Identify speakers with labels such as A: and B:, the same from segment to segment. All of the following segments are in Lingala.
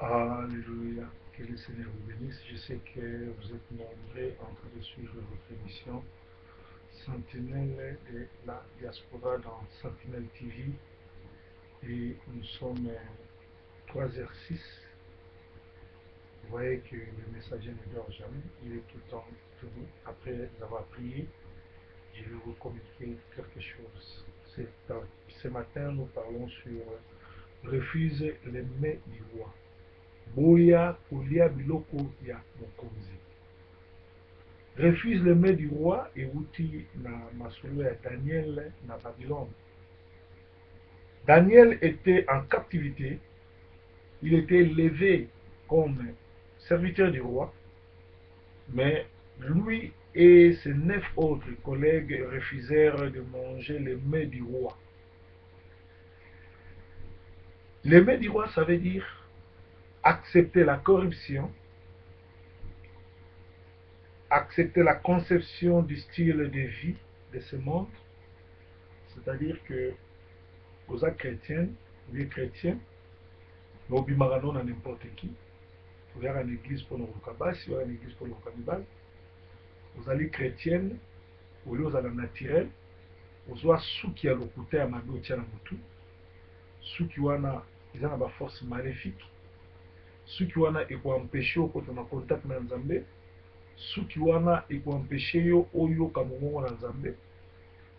A: Alléluia. Que le Seigneur vous bénisse. Je sais que vous êtes nombreux en train de suivre votre émission Sentinelle de la diaspora dans Sentinelle TV. Et nous sommes 3h06. Vous voyez que le messager ne dort jamais. Il est tout le temps debout. Après avoir prié, je vais vous communiquer quelque chose. Ce matin, nous parlons sur refuse les mets du roi. Boya kolia biloko ya mokonzi. Refuse les mets du roi et outi na masolo ya Daniel na Babylone. Daniel était en captivité. Il était élevé comme serviteur du roi, mais lui et ses 9 autres collègues refusèrent de manger les mets du roi. Les mets du roi, ça veut dire accepter la corruption, accepter la conception du style de vie de ce monde, c'est-à-dire que vous êtes chrétien, vous êtes chrétien, mais vous n'importe qui, vous avez une église pour le Rukabasi, vous avez une église pour le Rukabibal, vous allez chrétienne, vous allez naturel, vous avez ceux qui ont le côté à Mado Tianamutu, ceux qui ont la force maléfique, ceux qui ont empêché au côté de contact dans Zambé, ceux qui ont empêché au yo kamongo dans Zambé,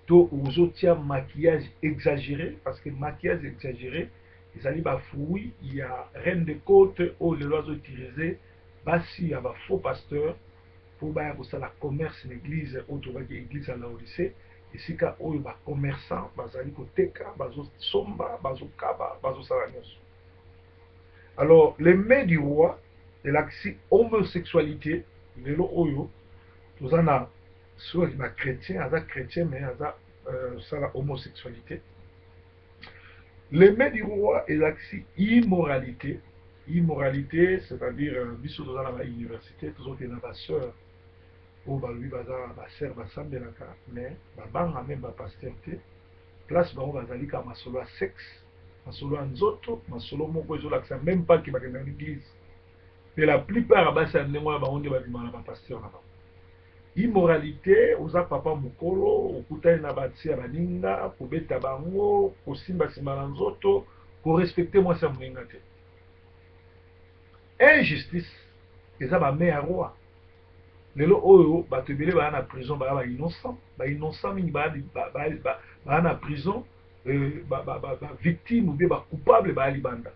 A: to ozotia maquillage exagéré, parce que maquillage exagéré, ils allaient bafouiller, il y a reine de côte où les lois utilisées, basi il y a faux pasteur, pour la commerce l'église, autre église à la Odyssée, et si ka oyo ba commerçant, bazali koteka, bazo somba, bazo kaba, bazo salanyos. Alors, les mains du roi, de l'axi homosexualité, les lo oyo, nous en a soit les chrétiens, mais ça la homosexualité. Les mains du roi et l'axi immoralité. Immoralité, c'est-à-dire, biso dans la université, tous autres dans la sœur, ou lui baza ba sœur ba sambelaka, mais ba banga même ba pasteur te, place ba bazali ka masolo à sexe, masolo à nzoto, masolo moko ezolakisa même pas qui va dans l'église. Mais la plupart ba sa ndenge ba onde ba bimana ba pasteur na ba. Immoralité, oza papa mokolo, okutani na bati ya baninga, kobeta bango, kosimba simba na nzoto, korespecte mwasi ya moninga te. Injustice, eza bame ya roi. Lelo oyo, bato ebele baya na prison, baya ba innocent, ba innocent mingi baya na prison, victime ou bien ba coupable baya libanda.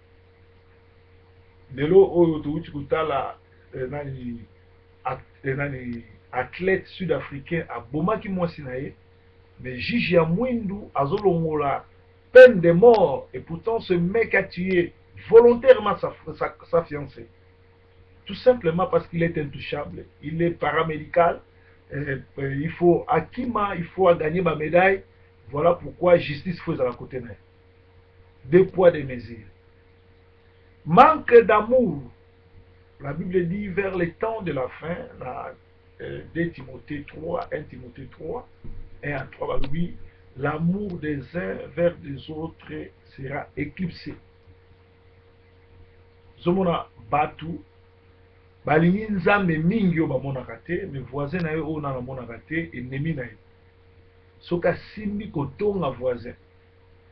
A: Lelo oyo touti kutala nani athlète sud-africain abomaki mwasi na ye, mais juge ya mwindu azolongola peine de mort, et pourtant ce mec a tué volontairement sa fiancée, tout simplement parce qu'il est intouchable, il est paramédical, il faut Akima, il faut gagner ma médaille. Voilà pourquoi justice faut à la côté. Deux poids, deux mesures. Manque d'amour. La Bible dit vers les temps de la fin, 2 Timothée 3, 1 Timothée 3, 1 à 3, oui, l'amour des uns vers des autres sera éclipsé. Zomona batu, balingi nzambe mingi oyo bamonaka te, mais voisin na ye oyo na bamonaka te, ennemi na ye. Soki asimbi kotonga voisin,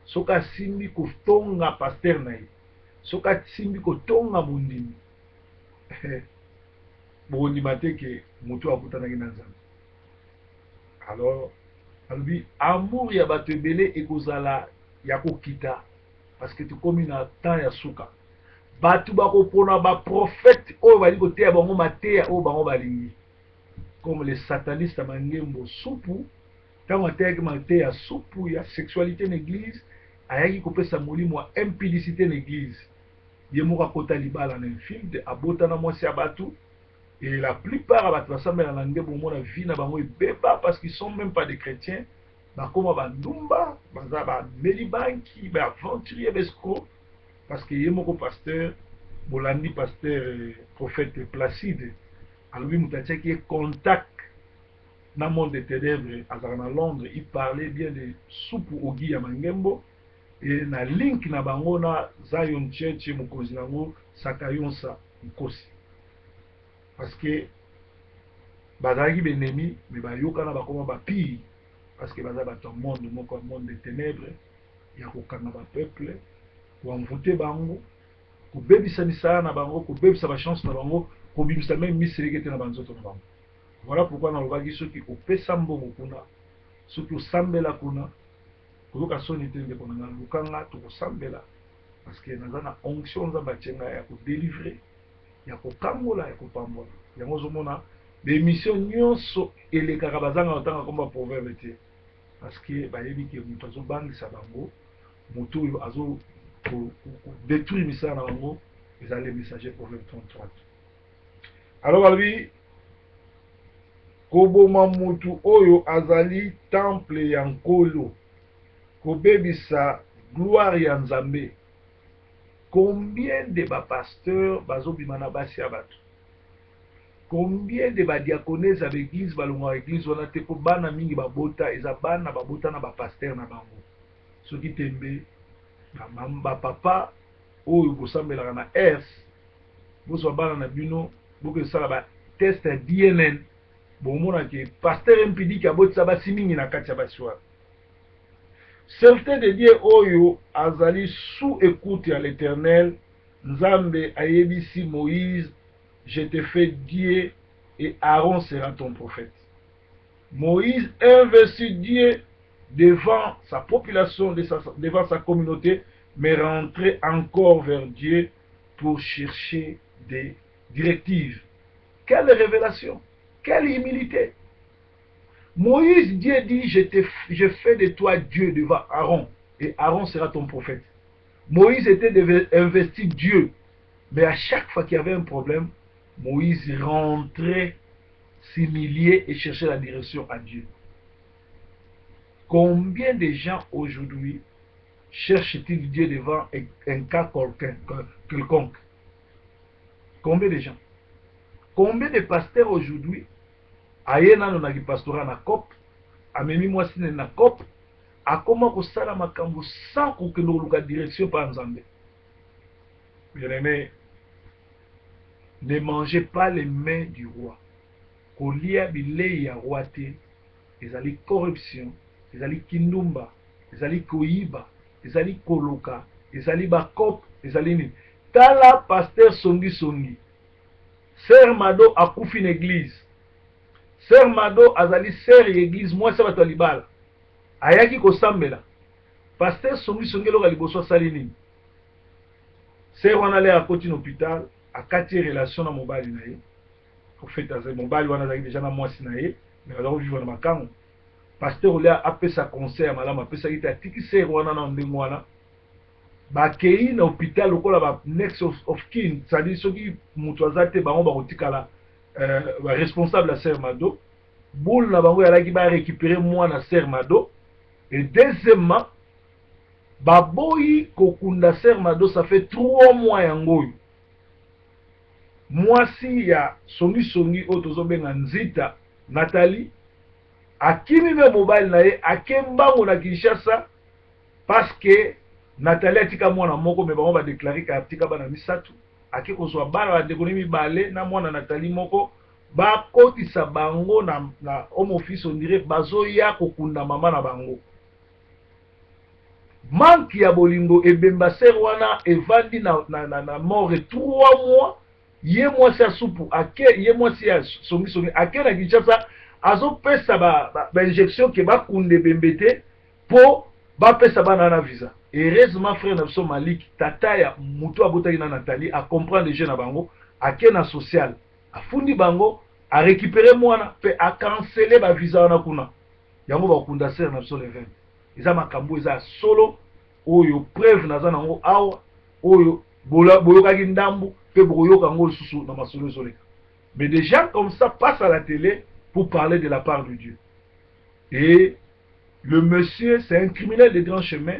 A: soki asimbi kotonga paster na ye, soki asimbi kotonga mondimi, bokondima te ke moto akutanaki na nzambe. Alors alobi amour ya bato ebele ekozala ya kokita, parce que tokomi na temps ya suka. Bato bakopona baprofete oyo bali koteya bango mateya oyo bango balingi, comme les satanistes ya mangembo supu. Ntango ateyaki mateya supu ya sexualité na église, ayaki kopesa molimo ya impudicité na église, ye moko akota libala na infilde, abotana mwasi ya bato. Et la plupart ya bato basambela na nge bomona vie na bango ebeba, parce qu'ils sont même pas des chrétiens, bakoma bandumba, baza bameli banki, baaventurier, besco, parce que ye moko pasteur, bolandi pasteur prophète Placide, alobi moto atiaki ye contact na monde des ténèbres, azala na Londres, il parlait bien de soupe ogi ya mangembo, et na link na bango na Zion Church mokozi nango Sakayonsa Nkosi, parce que bazalaki benemi mais bayoka na bakoma bapire, parce que baza bato monde moko monde de ténèbres ya kokanga ba peuple koenvoûter bango, kobebisa misala na bango, kobebisa bachance na bango, kobimisa même miselekete na banzoto na bango. Voilà pourquoi nalobaki soki opesa mbongo kuna, soki osambela kuna, koyoka soni te ndeko na nga lukanga tokosambela, parce que naza na onction nzambe atie ngai ya kodélivre, ya kokambola, ya kopambola. Yango ozomona bémission nyonso elekaka bazanga otanga komba proverbe te, parce que bayebi ke moto azobangisa bango, moto oyo azo détruire misala na bango, ezali messager proverbe 33. Alors alobi koboma mutu oyo azali temple ya nkolo, kobebisa gloire ya Nzambe. Combien de bapasteurs bazobima na basi ya bato, combien de badiakonese ya l'église balongwa église wana te po bana mingi babota, eza bana babota na bapaster na bango. Soki tembe bapapa oyo bosambelaka na ers, bozwa bana na bino bokesala ba test ya DNN, bomona ke pasteur impidi abotisa basi mingi na kati ya basi wana. Certains de Dieu oyo azali sous écoute à l'Éternel, Nzambe ayebisi Moïse, je te fais Dieu et Aaron sera ton prophète. Moïse investit Dieu devant sa population, devant sa communauté, mais rentrait encore vers Dieu pour chercher des directives. Quelle révélation, quelle humilité! Moïse, Dieu dit, je fais de toi Dieu devant Aaron, et Aaron sera ton prophète. Moïse était investi Dieu, mais à chaque fois qu'il y avait un problème, Moïse rentrait, s'humilier et cherchait la direction à Dieu. Combien de gens aujourd'hui cherchent-ils Dieu devant un cas quelconque? Combien de gens? Combien de pasteurs aujourd'hui ayena no naki pastora na COP, amemi mwasine na COP, akoma kosala makambo sans kokende koluka direction par Nzambe. Bien-aimé, ne mangez pas les mains du roi. Kolia bilei ya roi te, ezali corruption, ezali kindumba, ezali koyiba, ezali koluka, ezali ba COP, ezali nini. Tala pasteur Songi Songi, Sœur Mado akufi na église. Sœur Mado azali sœur l'église, moi ça va to libala. Ayaki ko sambela. Pasteur Songi Songi loka liboso sali nini. Sœur wana le akoti na hôpital, akati relation na mobali na ye. Au fait azali mobali wana azali déjà na mwasi na ye, mais azali vivre na makango. Pasteur ole apesa conseil malama, apesa kita tiki sœur wana na ndengo wana. Bakei na hôpital lokola ba next of kin, c'est-à-dire soki mutu azate bango ba kotikala responsable à Sœur Mado, boule na bango yalaki ba récupérer moi na Sœur Mado, et deuxièmement baboyi kokunda Sœur Mado, ça fait 3 mois yangoyo. Moi si ya Songi Songi otozo benga Nzita Nathalie akimi me mobile na ye akembango na Kinshasa, parce que Nathalie atika mwana moko me bango ba déclarer ka atika bana misatu. Aki kozwa bana ba dekoni mibale na mwana Nathalie moko ba kotisa bango na home office, on dirait bazo ya kokunda mama na bango. Manki ya bolingo ebemba ser wana evandi na mort 3 mois. Ye mwasi ya supu ake, ye mwasi ya Songi Songi ake na Kinshasa azo pesa ba injection ke ba kunde bembete po ba pesa bana na visa. Heureusement frère Nabso Malik tata ya mutu abotaki na Nathalie a comprendre les jeunes na bango, ake na social, a fundi bango, a récupérer mwana pe a canceller ba visa wana kuna. Yango ba kunda ser Nabso le 20. Eza makambo eza solo oyo preuve naza nango awa oyo boyokaki ndambu pe boyoka ngo susu na masolo zoleka. Mais des gens comme ça passent à la télé pour parler de la part de Dieu. Et le monsieur, c'est un criminel de grand chemin.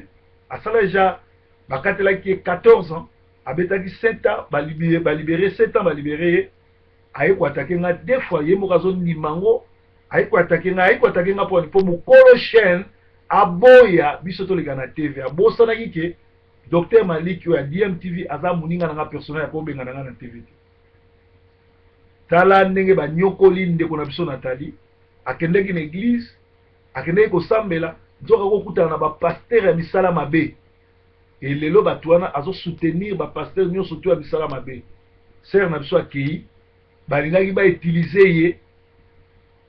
A: À ça déjà, bakatela qui est 14 ans, abetaki 7 ans, ba libéré 7 ans, ba libéré. Aïe ko attaquer nga 2 fois, yé mokazo ndimango, aïe ko attaquer nga pour mukolo chaîne, aboya biso toleka na TV abosanaki ke docteur Malik oyo ya DMTV aza moninga nanga personnel ya kobenga nanga na TV te. Tala ndenge banyokoli ndeko na biso Nathalie akendeki na église akendeki kosambela nzoka kokutana na bapaster ya misala mabe elelo bato wana azo soutenir bapaster nyonso to ya misala mabe. Sere na biso akei balingaki bautilize ye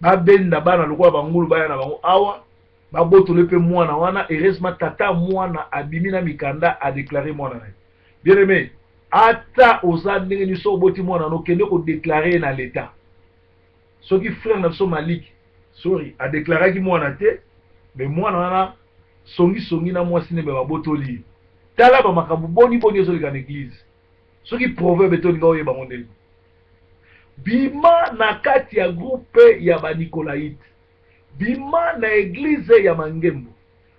A: babenda bana lokola bangulu baya na bango awa babotole mpe mwana wana heureusement tata mwana abimi na mikanda adeklare mwana na ye. Bien aimé, ata oza ndenge nyonso oboti mwana no kende kodeklare na leta. Soki frère na biso Malik sorry adeklaraki mwana te me mwana wana songi na mwasi ne babotoli. Tala ba makambo boni ezoleka na église. Soki proverbe tolinga oyeba mondeli bima na kati ya groupe ya banicolaite, bima na église ya Mangembo,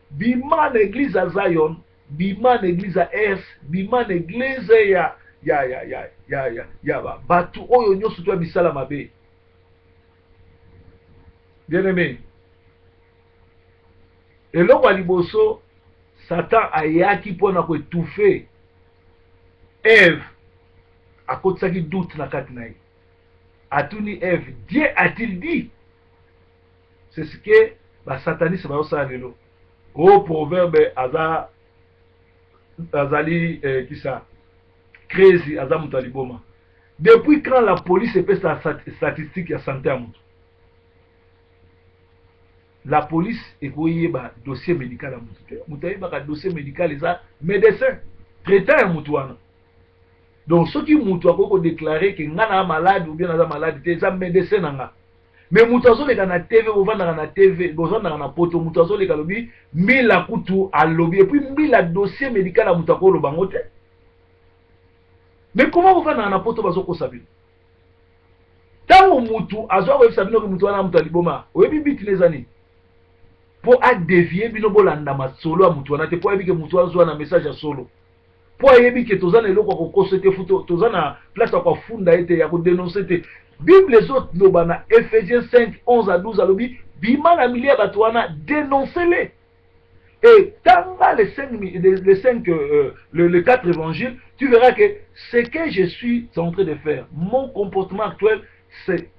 A: bima na église ya Zion, bima na église ya S, bima na église ya batu oyo nyonso to ya misala mabe. Bien aimé, eloko ya liboso Satan ayaki mpona koetufe Eve akotisaki doute na kati na ye. Atuni Eve, Dieu a-t-il dit? C'est ce que les satanistes vont faire. Au proverbe azali qui ça crazy azamu taliboma. Depuis quand la police fait sa statistique ya santé à mutu? La police est koyé ba dossier médical à mutu. Mutaye ba dossier médical eza médecin traitant à mutu wana. Donc ceux qui mutu akoko déclarer que ngana malade ou bien aza malade te eza médecin nanga. Mais mutazo le na TV ovanda na TV bozanda na poto mutazo le kalobi mila kutu à lobby et puis mila dossier médical à mutako lo bangote. Mais comment ovanda na poto bazoko sabi? Tango mutu azo ko sabi no mutu wana mutaliboma oyebi biti lezani pour a dévier bino bolanda ma solo a mutu wana te pour yebi ke mutu azo na message ya solo. Pour yebi ke tozana eloko ko kosete futo tozana place kwa funda ete ya ko dénoncer te. Bible les autres lobana Ephésiens 5 11 à 12 alobi bima na milia batwana dénoncez-les. Et dans les 4 évangiles, tu verras que ce que je suis en train de faire, mon comportement actuel, c'est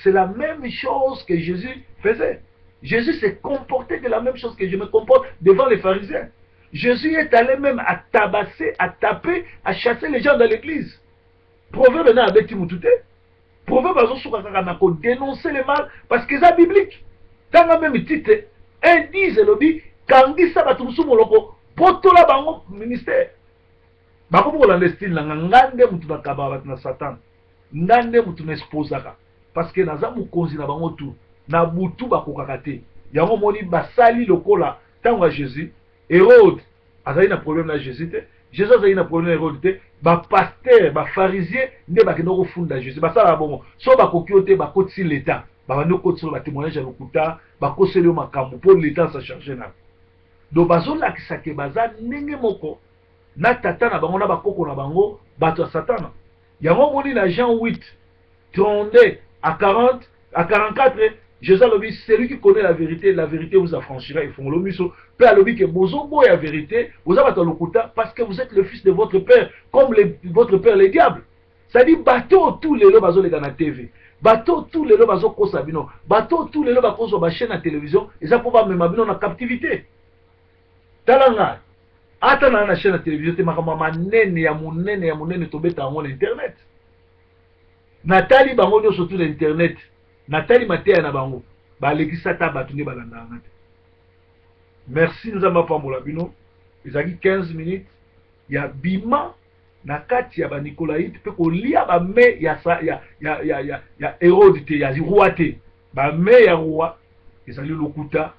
A: la même chose que Jésus faisait. Jésus s'est comporté de la même chose que je me comporte devant les pharisiens. Jésus est allé même à tabasser, à taper, à chasser les gens dans l'église. Proverbe na abeti mutute. Proverbe azosuka kaka na ko dénoncer le mal parce que c'est biblique. Tanga même titre indice lobi kangisa batu musumu loko potola bango ministère. Bako pour la style na ngande mutu na kababa na Satan. Ngande mutu na exposaka parce que naza mukonzi na bango tout na butu bakokaka te. Yango moni basali lokola tanga Jésus Hérode azali na problème na Jésus te. Jésus a eu un problème de ba pasteur, ba pharisien, ne ba kendo funda Jésus. Ba sala bongo. So ba kokiote ba koti l'état. Ba bando koti sur ba témoignage ya lokuta, ba koseli o makambo pour l'état sa charger na. Do bazo la kisake baza ndenge moko na tata na bango na ba koko na bango bato ya Satan. Yango moni na Jean 8 32 à 40 à 44 Jésus a dit, celui qui connaît la vérité vous affranchira. Ils font le miso. Père a dit que vous avez la vérité, vous avez le lokuta parce que vous êtes le fils de votre père, comme votre père le diable. Ça dit, bateau tous les lots bazo les gars na TV. Bateau tous les lots bazo kosabino. Bateau tous les lots bazo ba chaîne à télévision. Et ça pouvoir même abino na captivité. Talanga. Atana na chaîne à télévision te makama nene ya munene tobeta en internet. Nathalie bango nyo surtout l'internet. Nathalie Matéa na bango ba lekisa ta batunde balanda ngate. Merci nzamba pambola bino. Ezaki 15 minutes ya bima na kati ya ba Nicolaïte pe ko lia ba me ya Hérode te ya roi te. Ba me ya roi ezali lokuta,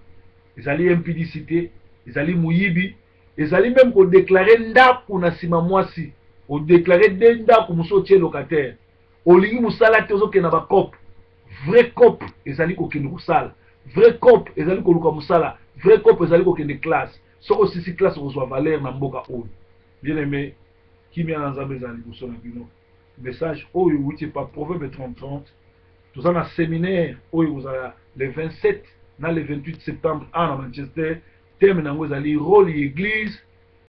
A: ezali impudicité, ezali muyibi, ezali même ko déclarer ndaku na sima mwasi, o déclarer ndaku muso tie locataire. Olingi musala te ozoke na ba cop. Vrai cop ezali kokende kusala, vrai cop ezali koluka musala, vrai cop ezali kokende classe. Soko sisi classe kozwa valeur na mboka oyo. Bien aimé, kimia na nzambe ezali liboso na bino. Message oyo wuti pa Proverbe 30 tout ça na séminaire oyo kozala le 27 na le 28 septembre à Manchester thème nango ezali rôle ya église